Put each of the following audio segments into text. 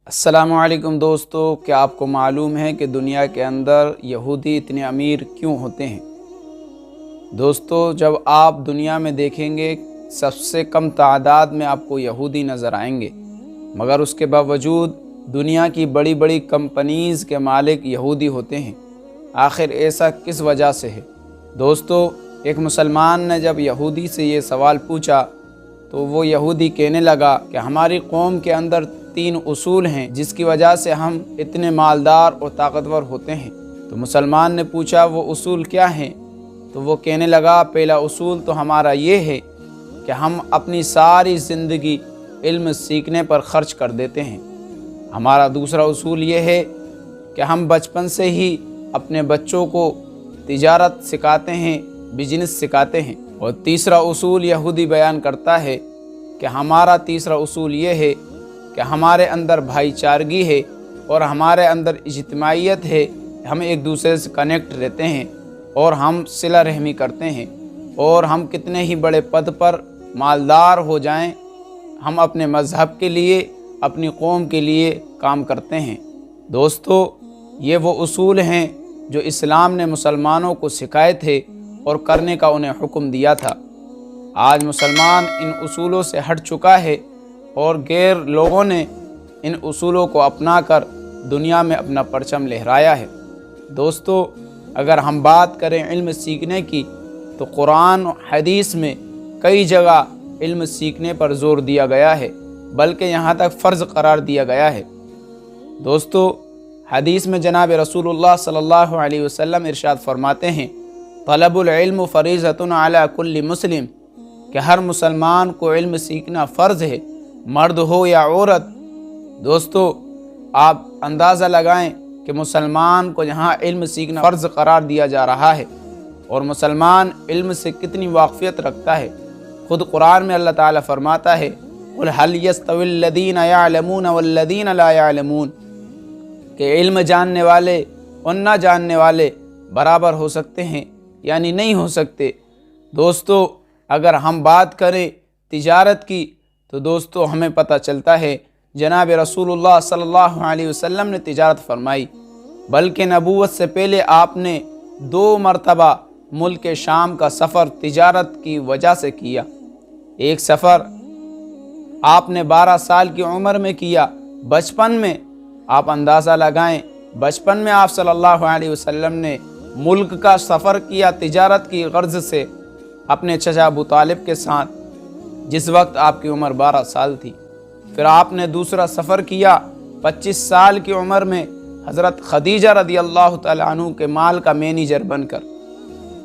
अस्सलामु अलैकुम दोस्तों, क्या आपको मालूम है कि दुनिया के अंदर यहूदी इतने अमीर क्यों होते हैं। दोस्तों, जब आप दुनिया में देखेंगे सबसे कम तादाद में आपको यहूदी नज़र आएंगे, मगर उसके बावजूद दुनिया की बड़ी बड़ी कंपनीज़ के मालिक यहूदी होते हैं। आखिर ऐसा किस वजह से है। दोस्तों, एक मुसलमान ने जब यहूदी से ये सवाल पूछा तो वो यहूदी कहने लगा कि हमारी कौम के अंदर 3 उसूल हैं जिसकी वजह से हम इतने मालदार और ताकतवर होते हैं। तो मुसलमान ने पूछा वो उसूल क्या हैं। तो वो कहने लगा पहला उसूल तो हमारा ये है कि हम अपनी सारी ज़िंदगी इल्म सीखने पर ख़र्च कर देते हैं। हमारा दूसरा उसूल ये है कि हम बचपन से ही अपने बच्चों को तिजारत सिखाते हैं, बिजनेस सिखाते हैं। और तीसरा उसूल यहूदी बयान करता है कि हमारा तीसरा उसूल ये है कि हमारे अंदर भाईचारगी है और हमारे अंदर इज्तिमाइयत है। हम एक दूसरे से कनेक्ट रहते हैं और हम सिला रहमी करते हैं, और हम कितने ही बड़े पद पर मालदार हो जाएं, हम अपने मज़हब के लिए, अपनी कौम के लिए काम करते हैं। दोस्तों, ये वो उसूल हैं जो इस्लाम ने मुसलमानों को सिखाए थे और करने का उन्हें हुक्म दिया था। आज मुसलमान इन उसूलों से हट चुका है और गैर लोगों ने इन उसूलों को अपनाकर दुनिया में अपना परचम लहराया है। दोस्तों, अगर हम बात करें इल्म सीखने की तो कुरान और हदीस में कई जगह इल्म सीखने पर ज़ोर दिया गया है, बल्कि यहाँ तक फ़र्ज़ करार दिया गया है। दोस्तों, हदीस में जनाब रसूलुल्लाह सल्लल्लाहु अलैहि वसल्लम इरशाद फरमाते हैं, तलबुल इल्म फ़रीज़तुन अला कुल्ली मुस्लिम, कि हर मुसलमान को इल्म सीखना फ़र्ज़ है, मर्द हो या औरत। दोस्तों, आप अंदाज़ा लगाएं कि मुसलमान को यहाँ इल्म सीखना फ़र्ज़ करार दिया जा रहा है और मुसलमान इल्म से कितनी वाक़फ़ियत रखता है। ख़ुद कुरान में अल्लाह ताला फरमाता है, क़ुल हल यस्तविल लदीन यअलमून वल्लदीन ला यअलमून, कि इल्म जानने वाले और ना जानने वाले बराबर हो सकते हैं, यानी नहीं हो सकते। दोस्तों, अगर हम बात करें तिजारत की तो दोस्तों हमें पता चलता है जनाब रसूलुल्लाह सल्लल्लाहु अलैहि वसल्लम ने तिजारत फरमाई, बल्कि नबूवत से पहले आपने 2 मरतबा मुल्क शाम का सफ़र तिजारत की वजह से किया। एक सफ़र आपने 12 साल की उम्र में किया, बचपन में। आप अंदाज़ा लगाएं, बचपन में आप सल्लल्लाहु अलैहि वसल्लम ने मुल्क का सफ़र किया तिजारत की गर्ज से अपने चचा अबू तालिब के साथ, जिस वक्त आपकी उम्र 12 साल थी। फिर आपने दूसरा सफ़र किया 25 साल की उम्र में हज़रत खदीजा रदियल्लाहु तआला अन्हु के माल का मैनेजर बनकर।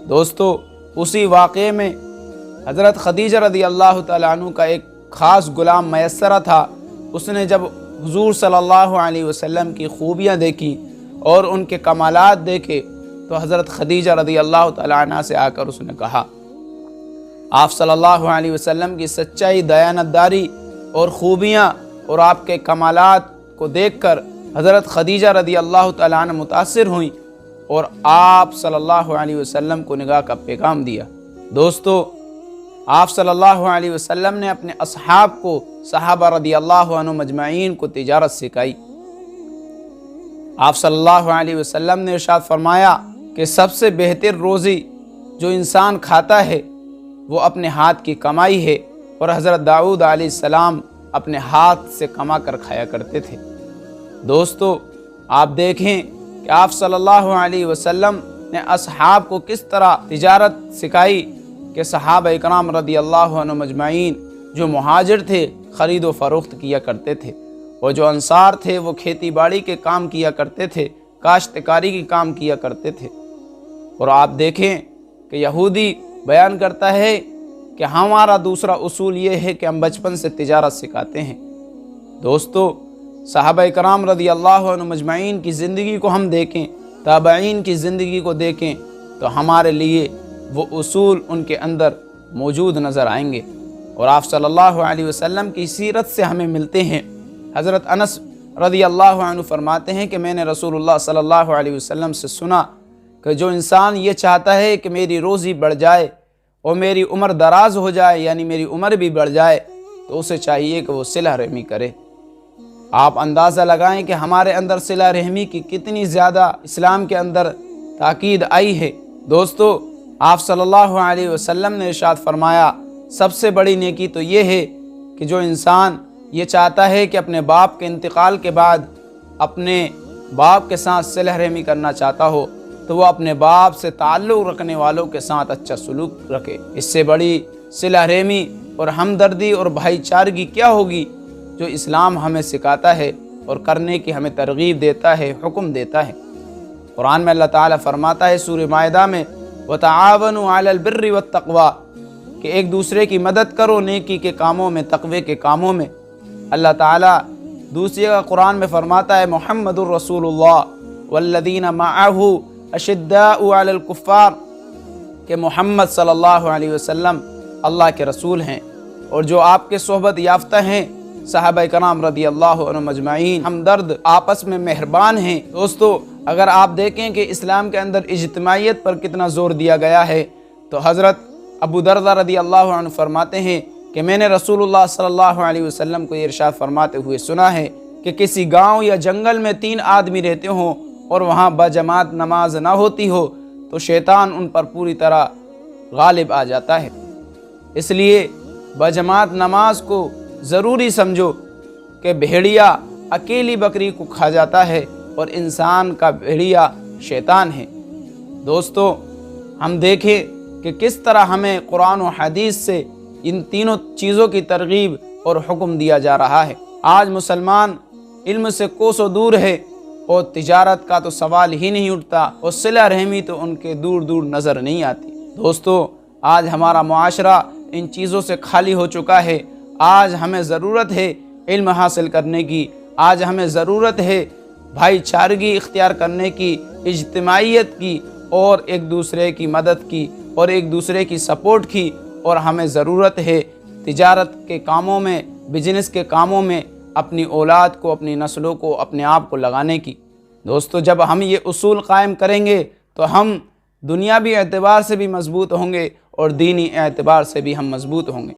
दोस्तों, उसी वाक़े में हज़रत खदीजा रदियल्लाहु तआला अन्हु का एक ख़ास ग़ुलाम मैसरा था। उसने जब हुज़ूर सल्लल्लाहु अलैहि वसल्लम की खूबियाँ देखी और उनके कमालात देखे तो हज़रत खदीजा रदियल्लाहु तआला अन्हा से आकर उसने कहा, आप सल्लल्लाहु अलैहि वसल्लम की सच्चाई, दयानतदारी और ख़ूबियाँ और आपके कमालात को देखकर हज़रत खदीजा रदियल्लाहु तआला अन्हा मुतासिर हुई और आप सल्लल्लाहु अलैहि वसल्लम को निगाह का पैगाम दिया। दोस्तों, आप सल्लल्लाहु अलैहि वसल्लम ने अपने असहाब को, सहाबा रदियल्लाहु अन्हुम अजमाइन को तिजारत सिखाई। आप सल्लल्लाहु अलैहि वसल्लम ने इरशाद फरमाया कि सबसे बेहतर रोज़ी जो इंसान खाता है वो अपने हाथ की कमाई है, और हज़रत दाऊद अलैहिस्सलाम अपने हाथ से कमा कर खाया करते थे। दोस्तों, आप देखें कि आप सल्लल्लाहु अलैहि वसल्लम ने असहाब को किस तरह तिजारत सिखाई कि सहाबा इकराम रदियल्लाहु अन्हुम अजमाइन जो मुहाजिर थे ख़रीद व फ़रोख्त किया करते थे, और जो अंसार थे वो खेती बाड़ी के काम किया करते थे, काश्तकारी के काम किया करते थे। और आप देखें कि यहूदी बयान करता है कि हमारा दूसरा उसूल ये है कि हम बचपन से तिजारत सिखाते हैं। दोस्तों, सहाबा इकराम रदियल्लाहु अन्हुम अजमाइन की ज़िंदगी को हम देखें, ताबईन की ज़िंदगी को देखें, तो हमारे लिए वो उसूल उनके अंदर मौजूद नज़र आएंगे। और आप सल्लल्लाहु अलैहि वसल्लम की सीरत से हमें मिलते हैं। हज़रत अनस रदियल्लाहु अन्हु फरमाते हैं कि मैंने रसूलुल्लाह सल्लल्लाहु अलैहि वसल्लम से सुना कि जो इंसान ये चाहता है कि मेरी रोज़ी बढ़ जाए और मेरी उम्र दराज हो जाए, यानी मेरी उम्र भी बढ़ जाए, तो उसे चाहिए कि वो सिला रहमी करे। آپ اندازہ لگائیں کہ ہمارے اندر صلہ رحمی کی کتنی زیادہ اسلام کے اندر تاکید آئی ہے۔ دوستو، آپ صلی اللہ علیہ وسلم نے ارشاد فرمایا، سب سے بڑی نیکی تو یہ ہے کہ جو انسان یہ چاہتا ہے کہ اپنے باپ کے انتقال کے بعد اپنے باپ کے ساتھ صلہ رحمی کرنا چاہتا ہو تو وہ اپنے باپ سے تعلق رکھنے والوں کے ساتھ اچھا سلوک رکھے۔ اس سے بڑی صلہ رحمی اور ہمدردی اور بھائی چارگی کیا ہوگی جو اسلام ہمیں سکھاتا ہے اور کرنے کی ہمیں ترغیب دیتا ہے، حکم دیتا ہے۔ قرآن میں اللہ تعالیٰ فرماتا ہے سورہ مائدہ میں، وَتَعَاوَنُوا عَلَى الْبِرِّ وَالتَّقْوَى، کہ ایک دوسرے کی مدد کرو نیکی کے کاموں میں، تقوی کے کاموں میں۔ اللہ تعالیٰ دوسری جگہ قرآن میں فرماتا ہے، محمد الرسول اللہ والذین معہ اشداء علی الکفار، کہ محمد صلی اللہ علیہ وسلم اللہ کے رسول ہیں اور جو آپ کے صحبت یافتہ ہیں صحابہ کرام رضی اللہ عنہم اجمعین، ہمدرد، آپس میں مہربان ہیں۔ دوستو، اگر آپ دیکھیں کہ اسلام کے اندر اجتماعیت پر کتنا زور دیا گیا ہے تو حضرت ابو دردہ رضی اللہ عنہ فرماتے ہیں کہ میں نے رسول اللہ صلی اللہ علیہ وسلم کو یہ ارشاد فرماتے ہوئے سنا ہے کہ کسی گاؤں یا جنگل میں 3 آدمی رہتے ہوں اور وہاں بجماعت نماز نہ ہوتی ہو تو شیطان ان پر پوری طرح غالب آ جاتا ہے۔ اس لیے بجماعت نماز کو ضروری سمجھو کہ بھیڑیا اکیلی بکری کو کھا جاتا ہے اور انسان کا بھیڑیا شیطان ہے۔ دوستو، ہم دیکھیں کہ کس طرح ہمیں قرآن و حدیث سے ان تینوں چیزوں کی ترغیب اور حکم دیا جا رہا ہے۔ آج مسلمان علم سے کوسوں دور ہے اور تجارت کا تو سوال ہی نہیں اٹھتا اور صلہ رحمی تو ان کے دور دور نظر نہیں آتی۔ دوستو، آج ہمارا معاشرہ ان چیزوں سے خالی ہو چکا ہے۔ آج ہمیں ضرورت ہے علم حاصل کرنے کی، آج ہمیں ضرورت ہے بھائی چارگی اختیار کرنے کی، اجتماعیت کی اور ایک دوسرے کی مدد کی اور ایک دوسرے کی سپورٹ کی، اور ہمیں ضرورت ہے تجارت کے کاموں میں، بزنس کے کاموں میں اپنی اولاد کو، اپنی نسلوں کو، اپنے آپ کو لگانے کی۔ دوستو، جب ہم یہ اصول قائم کریں گے تو ہم دنیاوی اعتبار سے بھی مضبوط ہوں گے اور دینی اعتبار سے بھی ہم مضبوط ہوں گے۔